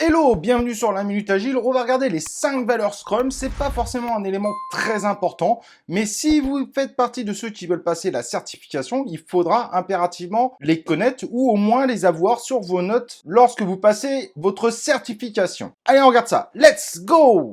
Hello, bienvenue sur la Minute Agile. On va regarder les 5 valeurs Scrum. C'est pas forcément un élément très important, mais si vous faites partie de ceux qui veulent passer la certification, il faudra impérativement les connaître ou au moins les avoir sur vos notes lorsque vous passez votre certification. Allez, on regarde ça. Let's go!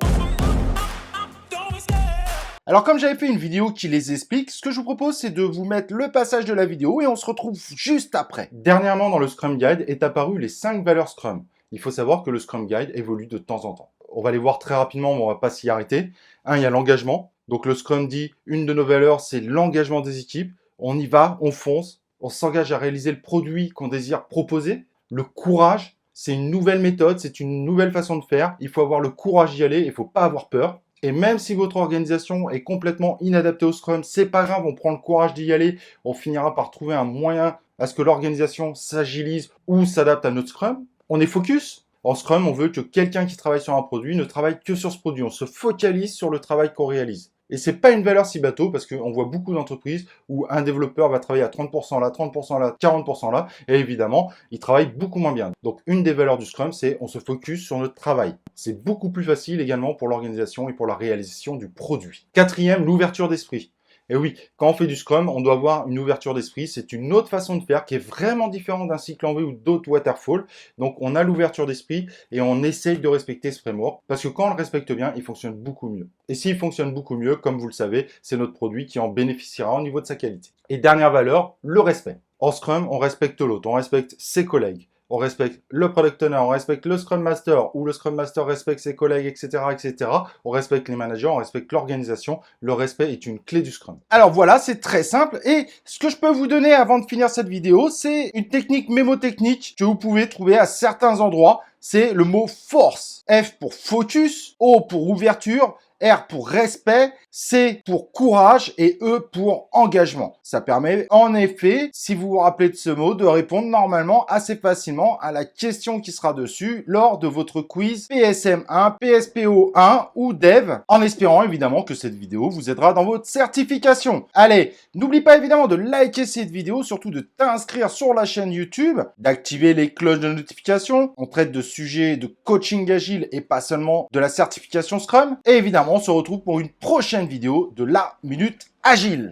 Alors comme j'avais fait une vidéo qui les explique, ce que je vous propose c'est de vous mettre le passage de la vidéo et on se retrouve juste après. Dernièrement dans le Scrum Guide est apparu les 5 valeurs Scrum. Il faut savoir que le Scrum Guide évolue de temps en temps. On va les voir très rapidement, mais on va pas s'y arrêter. Il y a l'engagement. Donc le Scrum dit, une de nos valeurs, c'est l'engagement des équipes. On y va, on fonce, on s'engage à réaliser le produit qu'on désire proposer. Le courage, c'est une nouvelle méthode, c'est une nouvelle façon de faire. Il faut avoir le courage d'y aller, il faut pas avoir peur. Et même si votre organisation est complètement inadaptée au Scrum, c'est pas grave, on prend le courage d'y aller. On finira par trouver un moyen à ce que l'organisation s'agilise ou s'adapte à notre Scrum. On est focus. En Scrum, on veut que quelqu'un qui travaille sur un produit ne travaille que sur ce produit. On se focalise sur le travail qu'on réalise. Et c'est pas une valeur si bateau parce qu'on voit beaucoup d'entreprises où un développeur va travailler à 30% là, 30% là, 40% là. Et évidemment, il travaille beaucoup moins bien. Donc, une des valeurs du Scrum, c'est on se focus sur notre travail. C'est beaucoup plus facile également pour l'organisation et pour la réalisation du produit. Quatrième, l'ouverture d'esprit. Et oui, quand on fait du Scrum, on doit avoir une ouverture d'esprit. C'est une autre façon de faire qui est vraiment différente d'un cycle en V ou d'autres waterfall. Donc, on a l'ouverture d'esprit et on essaye de respecter ce framework parce que quand on le respecte bien, il fonctionne beaucoup mieux. Et s'il fonctionne beaucoup mieux, comme vous le savez, c'est notre produit qui en bénéficiera au niveau de sa qualité. Et dernière valeur, le respect. En Scrum, on respecte l'autre, on respecte ses collègues. On respecte le Product Owner, on respecte le Scrum Master, ou le Scrum Master respecte ses collègues, etc., etc. On respecte les managers, on respecte l'organisation. Le respect est une clé du Scrum. Alors voilà, c'est très simple. Et ce que je peux vous donner avant de finir cette vidéo, c'est une technique mémotechnique que vous pouvez trouver à certains endroits. C'est le mot force. F pour focus, O pour ouverture, R pour respect, C pour courage et E pour engagement. Ça permet en effet, si vous vous rappelez de ce mot, de répondre normalement assez facilement à la question qui sera dessus lors de votre quiz PSM1, PSPO1 ou Dev, en espérant évidemment que cette vidéo vous aidera dans votre certification. Allez, n'oublie pas évidemment de liker cette vidéo, surtout de t'inscrire sur la chaîne YouTube, d'activer les cloches de notification. On traite de sujets de coaching agile et pas seulement de la certification Scrum. Et évidemment, on se retrouve pour une prochaine vidéo de la Minute Agile.